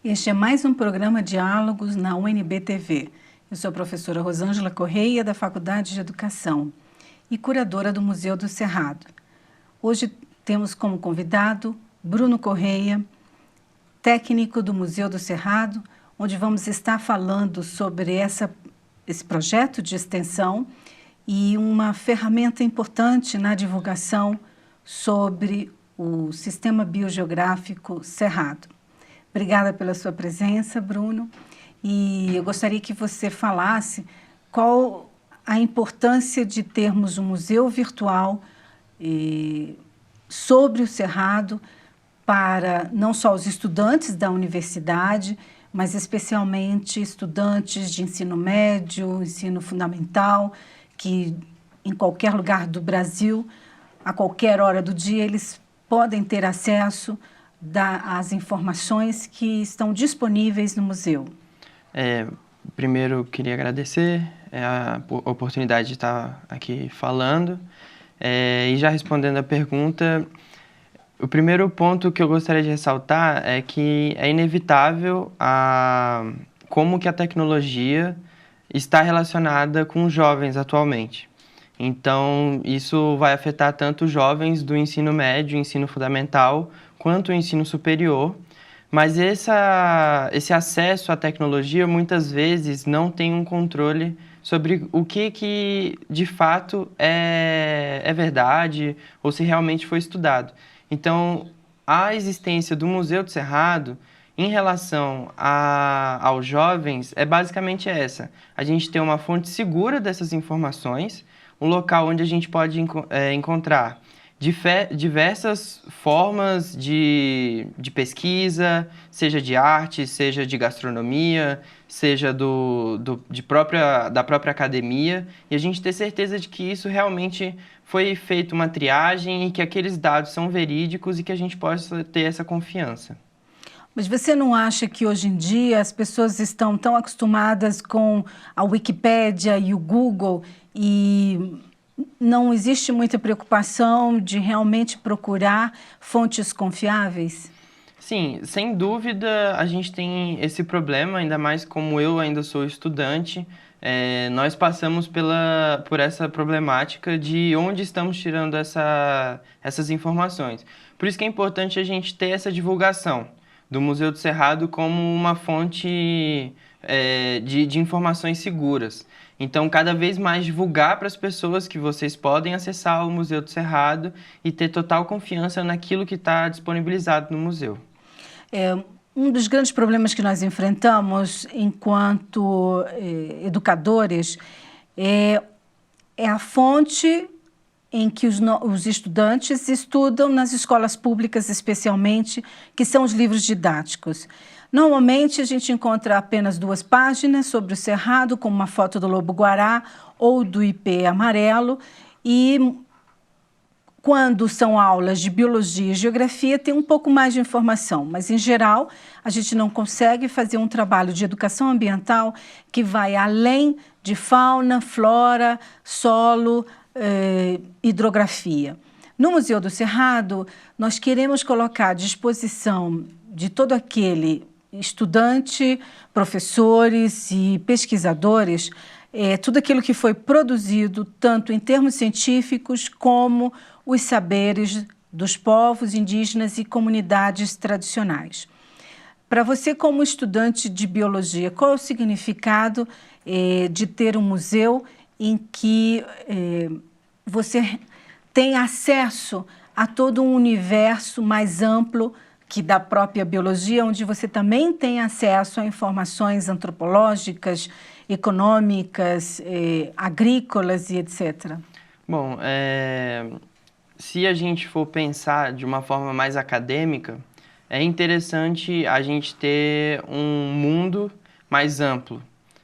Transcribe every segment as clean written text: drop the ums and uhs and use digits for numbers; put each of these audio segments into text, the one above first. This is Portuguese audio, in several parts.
Este é mais um programa Diálogos na UNB-TV. Eu sou a professora Rosângela Correia, da Faculdade de Educação e curadora do Museu do Cerrado. Hoje temos como convidado Bruno Correia, técnico do Museu do Cerrado, onde vamos estar falando sobre esse projeto de extensão e uma ferramenta importante na divulgação sobre o Sistema Biogeográfico Cerrado. Obrigada pela sua presença, Bruno, e eu gostaria que você falasse qual a importância de termos um museu virtual sobre o Cerrado para não só os estudantes da universidade, mas especialmente estudantes de ensino médio, ensino fundamental, que em qualquer lugar do Brasil, a qualquer hora do dia, eles podem ter acesso às informações que estão disponíveis no museu. Primeiro, queria agradecer a oportunidade de estar aqui falando. E já respondendo a pergunta, o primeiro ponto que eu gostaria de ressaltar é que é inevitável como que a tecnologia está relacionada com os jovens atualmente. Então, isso vai afetar tanto os jovens do ensino médio, ensino fundamental, quanto o ensino superior. Mas esse acesso à tecnologia, muitas vezes, não tem um controle sobre o que de fato é verdade ou se realmente foi estudado. Então, a existência do Museu do Cerrado, em relação aos jovens, é basicamente essa. A gente tem uma fonte segura dessas informações, um local onde a gente pode encontrar diversas formas de pesquisa, seja de arte, seja de gastronomia, seja da própria academia, e a gente ter certeza de que isso realmente foi feita uma triagem e que aqueles dados são verídicos e que a gente possa ter essa confiança. Mas você não acha que hoje em dia as pessoas estão tão acostumadas com a Wikipédia e o Google e não existe muita preocupação de realmente procurar fontes confiáveis? Sim, sem dúvida a gente tem esse problema, ainda mais como eu ainda sou estudante. Nós passamos por essa problemática de onde estamos tirando essas informações. Por isso que é importante a gente ter essa divulgação do Museu do Cerrado como uma fonte de informações seguras. Então, cada vez mais divulgar para as pessoas que vocês podem acessar o Museu do Cerrado e ter total confiança naquilo que está disponibilizado no museu. Um dos grandes problemas que nós enfrentamos enquanto educadores é a fonte em que os estudantes estudam nas escolas públicas, especialmente, que são os livros didáticos. Normalmente, a gente encontra apenas 2 páginas sobre o Cerrado, com uma foto do lobo-guará ou do ipê amarelo, e quando são aulas de biologia e geografia, tem um pouco mais de informação, mas, em geral, a gente não consegue fazer um trabalho de educação ambiental que vai além de fauna, flora, solo, hidrografia. No Museu do Cerrado, nós queremos colocar à disposição de todo aquele estudante, professores e pesquisadores tudo aquilo que foi produzido, tanto em termos científicos como os saberes dos povos indígenas e comunidades tradicionais. Para você, como estudante de biologia, qual é o significado de ter um museu em que você tem acesso a todo um universo mais amplo que da própria biologia, onde você também tem acesso a informações antropológicas, econômicas, agrícolas e etc.? Bom, se a gente for pensar de uma forma mais acadêmica, é interessante a gente ter um mundo mais amplo,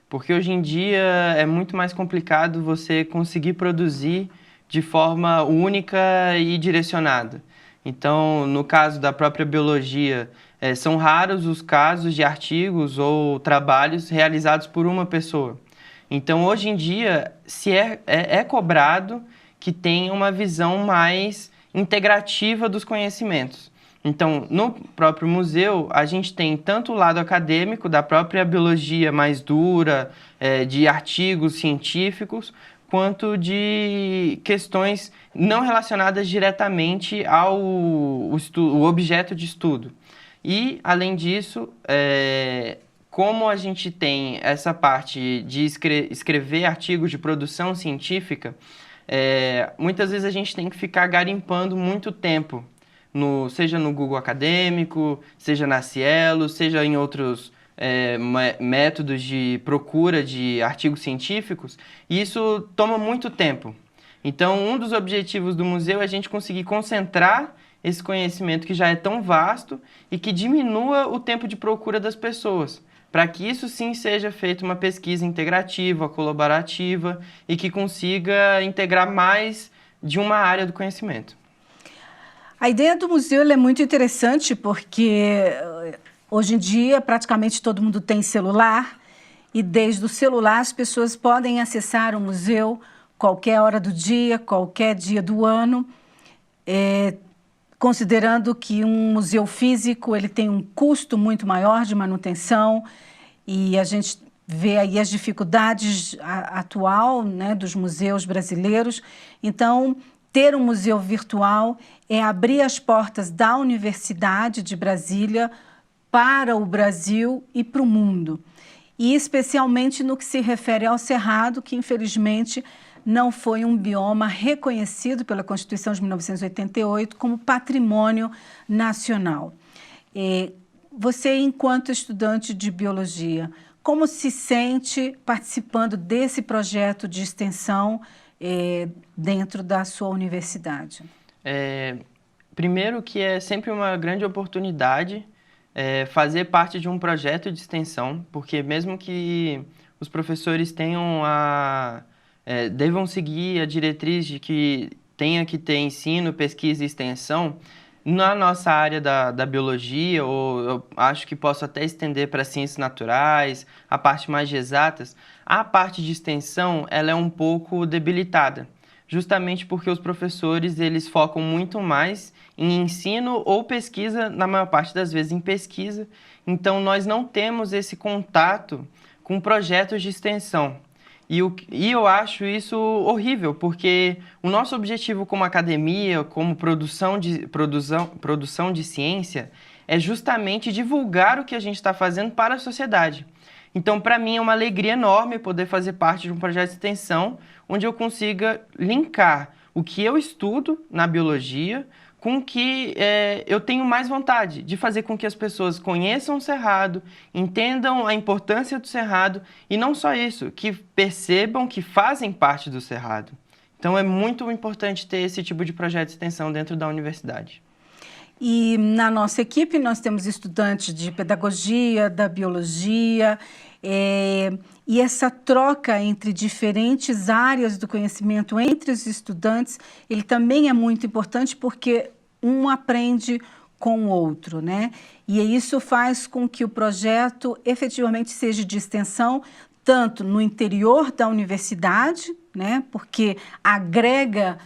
porque hoje em dia é muito mais complicado você conseguir produzir de forma única e direcionada. Então, no caso da própria biologia, são raros os casos de artigos ou trabalhos realizados por uma pessoa. Então, hoje em dia, é cobrado que tenha uma visão mais integrativa dos conhecimentos. Então, no próprio museu, a gente tem tanto o lado acadêmico, da própria biologia mais dura, de artigos científicos, quanto de questões não relacionadas diretamente ao o objeto de estudo. E, além disso, como a gente tem essa parte de escrever artigos de produção científica, muitas vezes a gente tem que ficar garimpando muito tempo, seja no Google Acadêmico, seja na Cielo, seja em outros métodos de procura de artigos científicos, e isso toma muito tempo. Então, um dos objetivos do museu é a gente conseguir concentrar esse conhecimento que já é tão vasto e que diminua o tempo de procura das pessoas, para que isso sim seja feita uma pesquisa integrativa, colaborativa e que consiga integrar mais de uma área do conhecimento. A ideia do museu é muito interessante porque hoje em dia praticamente todo mundo tem celular e desde o celular as pessoas podem acessar o museu qualquer hora do dia, qualquer dia do ano, considerando que um museu físico ele tem um custo muito maior de manutenção e a gente vê aí as dificuldades atual, né, dos museus brasileiros. Então, ter um museu virtual é abrir as portas da Universidade de Brasília para o Brasil e para o mundo. E especialmente no que se refere ao Cerrado, que infelizmente não foi um bioma reconhecido pela Constituição de 1988 como patrimônio nacional. Você, enquanto estudante de biologia, como se sente participando desse projeto de extensão dentro da sua universidade? Primeiro que é sempre uma grande oportunidade fazer parte de um projeto de extensão, porque mesmo que os professores devam seguir a diretriz de que tenha que ter ensino, pesquisa e extensão, na nossa área da biologia, ou eu acho que posso até estender para ciências naturais, a parte mais de exatas, a parte de extensão ela é um pouco debilitada, justamente porque os professores eles focam muito mais em ensino ou pesquisa, na maior parte das vezes em pesquisa, então nós não temos esse contato com projetos de extensão. E eu acho isso horrível, porque o nosso objetivo como academia, como produção de ciência, é justamente divulgar o que a gente está fazendo para a sociedade. Então, para mim, é uma alegria enorme poder fazer parte de um projeto de extensão onde eu consiga linkar o que eu estudo na biologia com o que eu tenho mais vontade de fazer com que as pessoas conheçam o Cerrado, entendam a importância do Cerrado e não só isso, que percebam que fazem parte do Cerrado. Então é muito importante ter esse tipo de projeto de extensão dentro da universidade. E na nossa equipe nós temos estudantes de pedagogia, da biologia, e essa troca entre diferentes áreas do conhecimento entre os estudantes, ele também é muito importante porque um aprende com o outro, né? E isso faz com que o projeto efetivamente seja de extensão, tanto no interior da universidade, né? Porque agrega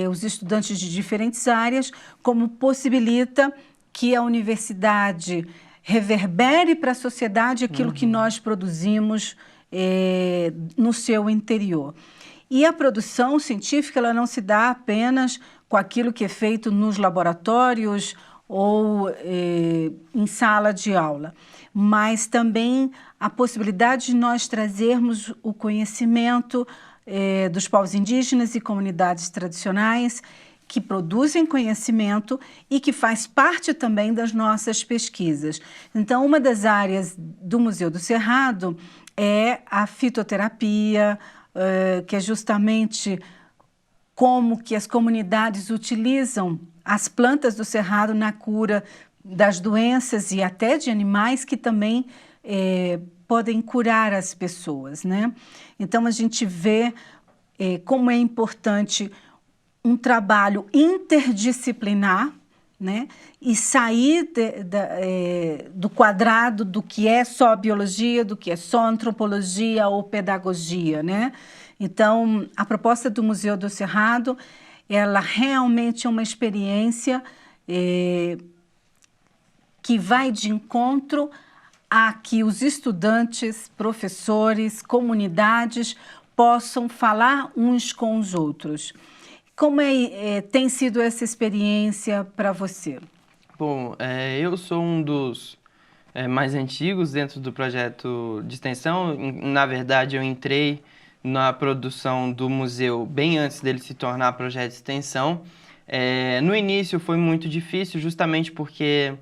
os estudantes de diferentes áreas, como possibilita que a universidade reverbere para a sociedade aquilo que nós produzimos no seu interior. E a produção científica ela não se dá apenas com aquilo que é feito nos laboratórios ou em sala de aula, mas também a possibilidade de nós trazermos o conhecimento dos povos indígenas e comunidades tradicionais que produzem conhecimento e que faz parte também das nossas pesquisas. Então, uma das áreas do Museu do Cerrado é a fitoterapia, que é justamente como que as comunidades utilizam as plantas do Cerrado na cura das doenças e até de animais que também podem curar as pessoas, né? Então, a gente vê como é importante um trabalho interdisciplinar, né? E sair do quadrado do que é só biologia, do que é só antropologia ou pedagogia, né? Então, a proposta do Museu do Cerrado, ela realmente é uma experiência que vai de encontro a que os estudantes, professores, comunidades possam falar uns com os outros. Como tem sido essa experiência para você? Bom, eu sou um dos mais antigos dentro do projeto de extensão. Na verdade, eu entrei na produção do museu bem antes dele se tornar projeto de extensão. No início foi muito difícil, justamente porque,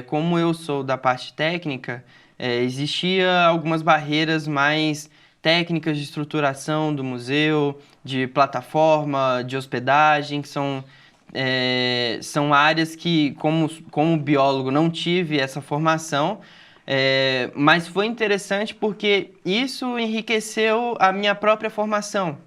como eu sou da parte técnica, existia algumas barreiras mais técnicas de estruturação do museu, de plataforma, de hospedagem, que são áreas que, como biólogo, não tive essa formação, mas foi interessante porque isso enriqueceu a minha própria formação.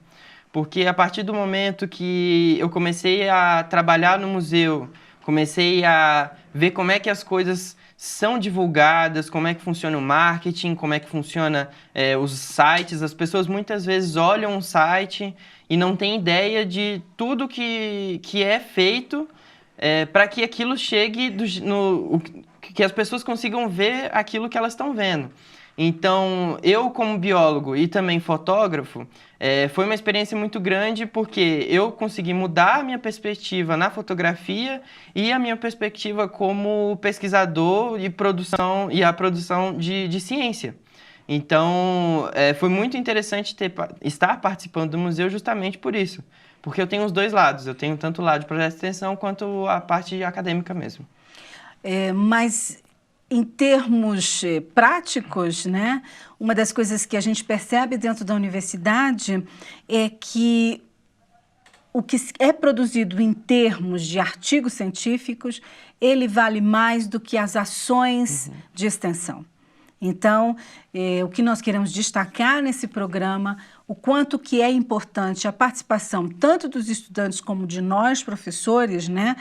Porque a partir do momento que eu comecei a trabalhar no museu, comecei a ver como é que as coisas são divulgadas, como é que funciona o marketing, como é que funciona os sites. As pessoas muitas vezes olham um site e não têm ideia de tudo que é feito para que aquilo chegue, que as pessoas consigam ver aquilo que elas estão vendo. Então, eu como biólogo e também fotógrafo, foi uma experiência muito grande porque eu consegui mudar a minha perspectiva na fotografia e a minha perspectiva como pesquisador e a produção de ciência. Então, foi muito interessante estar participando do museu justamente por isso, porque eu tenho os dois lados, eu tenho tanto o lado de projeto de extensão quanto a parte acadêmica mesmo. Mas em termos práticos, né, uma das coisas que a gente percebe dentro da universidade é que o que é produzido em termos de artigos científicos, ele vale mais do que as ações de extensão. Então, o que nós queremos destacar nesse programa, o quanto que é importante a participação tanto dos estudantes como de nós, professores, né,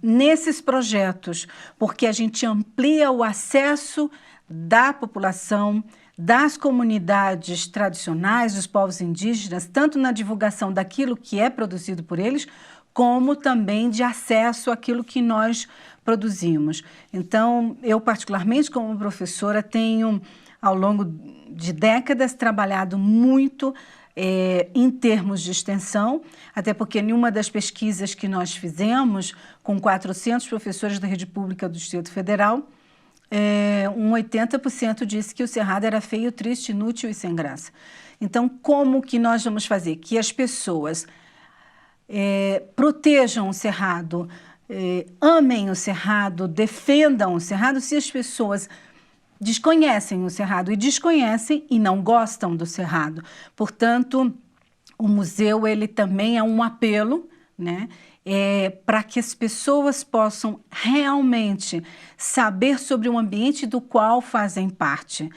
nesses projetos, porque a gente amplia o acesso da população, das comunidades tradicionais, dos povos indígenas, tanto na divulgação daquilo que é produzido por eles, como também de acesso àquilo que nós produzimos. Então, eu particularmente como professora tenho, ao longo de décadas, trabalhado muito em termos de extensão, até porque em uma das pesquisas que nós fizemos com 400 professores da rede pública do Distrito Federal, 80% disse que o Cerrado era feio, triste, inútil e sem graça. Então, como que nós vamos fazer? Que as pessoas protejam o Cerrado, amem o Cerrado, defendam o Cerrado, se as pessoas desconhecem o Cerrado e desconhecem e não gostam do Cerrado. Portanto, o museu ele também é um apelo, né, para que as pessoas possam realmente saber sobre o ambiente do qual fazem parte.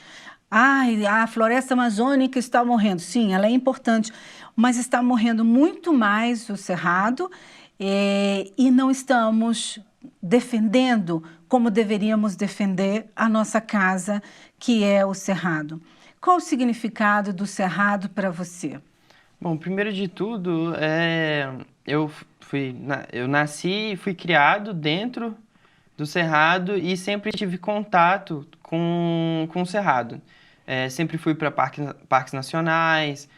A floresta amazônica está morrendo. Sim, ela é importante, mas está morrendo muito mais o Cerrado e não estamos defendendo como deveríamos defender a nossa casa, que é o Cerrado. Qual o significado do Cerrado para você? Bom, primeiro de tudo, eu nasci e fui criado dentro do Cerrado e sempre tive contato com o Cerrado. Sempre fui para parques nacionais,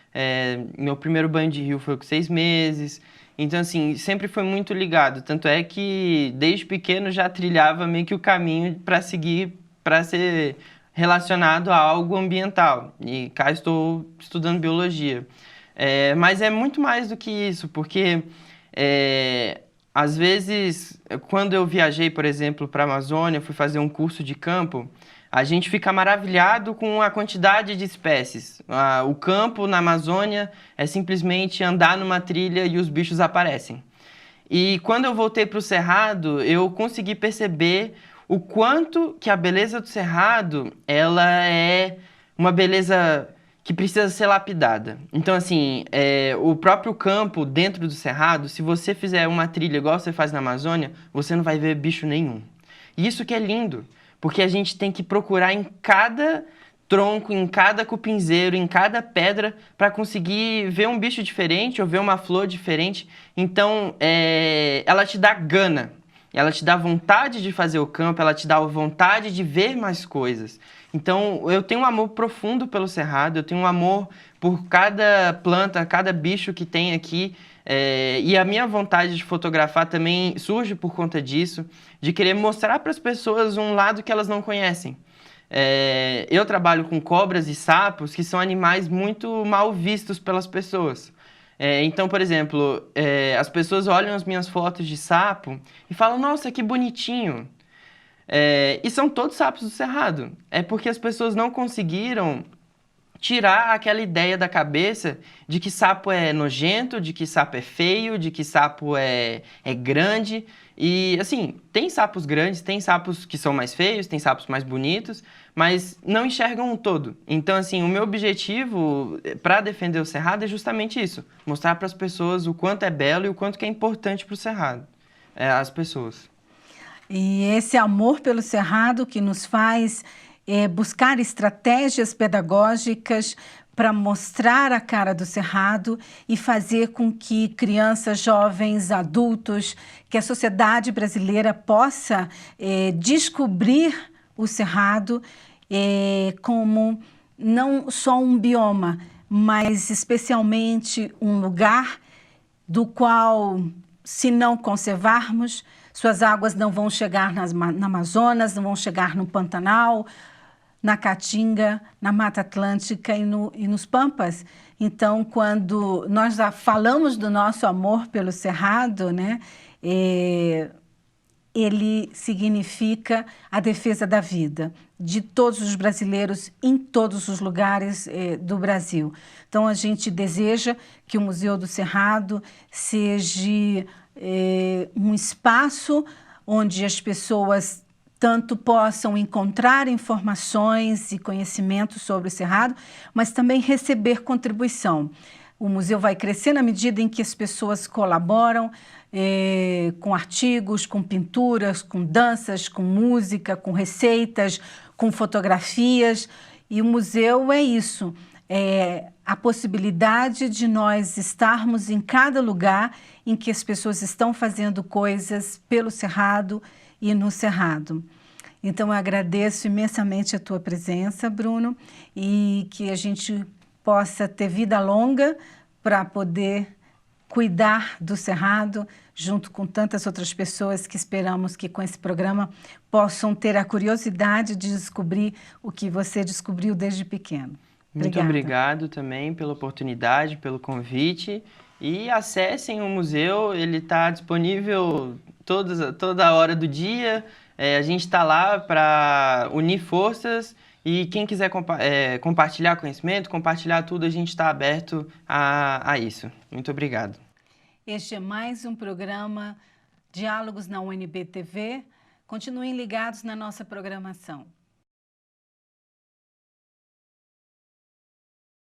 meu primeiro banho de rio foi com 6 meses, então assim, sempre foi muito ligado, tanto é que desde pequeno já trilhava meio que o caminho para seguir, para ser relacionado a algo ambiental, e cá estou estudando biologia. Mas é muito mais do que isso, porque às vezes, quando eu viajei, por exemplo, para a Amazônia, fui fazer um curso de campo, a gente fica maravilhado com a quantidade de espécies. O campo na Amazônia é simplesmente andar numa trilha e os bichos aparecem. E quando eu voltei para o Cerrado, eu consegui perceber o quanto que a beleza do Cerrado ela é uma beleza que precisa ser lapidada. Então, assim, o próprio campo dentro do Cerrado, se você fizer uma trilha igual você faz na Amazônia, você não vai ver bicho nenhum. E isso que é lindo, porque a gente tem que procurar em cada tronco, em cada cupinzeiro, em cada pedra, para conseguir ver um bicho diferente ou ver uma flor diferente. Então, ela te dá gana. ela te dá vontade de fazer o campo, ela te dá vontade de ver mais coisas. Então, eu tenho um amor profundo pelo Cerrado, eu tenho um amor por cada planta, cada bicho que tem aqui, e a minha vontade de fotografar também surge por conta disso, de querer mostrar para as pessoas um lado que elas não conhecem. Eu trabalho com cobras e sapos, que são animais muito mal vistos pelas pessoas. Então, por exemplo, as pessoas olham as minhas fotos de sapo e falam, nossa, que bonitinho. E são todos sapos do Cerrado. É porque as pessoas não conseguiram tirar aquela ideia da cabeça de que sapo é nojento, de que sapo é feio, de que sapo é grande. E, assim, tem sapos grandes, tem sapos que são mais feios, tem sapos mais bonitos, mas não enxergam um todo. Então, assim, o meu objetivo para defender o Cerrado é justamente isso. Mostrar para as pessoas o quanto é belo e o quanto que é importante para o Cerrado, as pessoas. E esse amor pelo Cerrado que nos faz buscar estratégias pedagógicas para mostrar a cara do Cerrado e fazer com que crianças, jovens, adultos, que a sociedade brasileira possa descobrir o Cerrado como não só um bioma, mas especialmente um lugar do qual, se não conservarmos, suas águas não vão chegar na Amazonas, não vão chegar no Pantanal, na Caatinga, na Mata Atlântica e nos Pampas. Então, quando nós já falamos do nosso amor pelo Cerrado, né, ele significa a defesa da vida de todos os brasileiros em todos os lugares do Brasil. Então, a gente deseja que o Museu do Cerrado seja um espaço onde as pessoas tanto possam encontrar informações e conhecimentos sobre o Cerrado, mas também receber contribuição. O museu vai crescer na medida em que as pessoas colaboram com artigos, com pinturas, com danças, com música, com receitas, com fotografias. E o museu é isso, é a possibilidade de nós estarmos em cada lugar em que as pessoas estão fazendo coisas pelo Cerrado e no Cerrado. Então, eu agradeço imensamente a tua presença, Bruno, e que a gente possa ter vida longa para poder cuidar do Cerrado, junto com tantas outras pessoas que esperamos que com esse programa possam ter a curiosidade de descobrir o que você descobriu desde pequeno. Muito obrigado também pela oportunidade, pelo convite. E acessem o museu, ele está disponível toda hora do dia. A gente está lá para unir forças e quem quiser compartilhar conhecimento, compartilhar tudo, a gente está aberto a isso. Muito obrigado. Este é mais um programa Diálogos na UNB TV. Continuem ligados na nossa programação.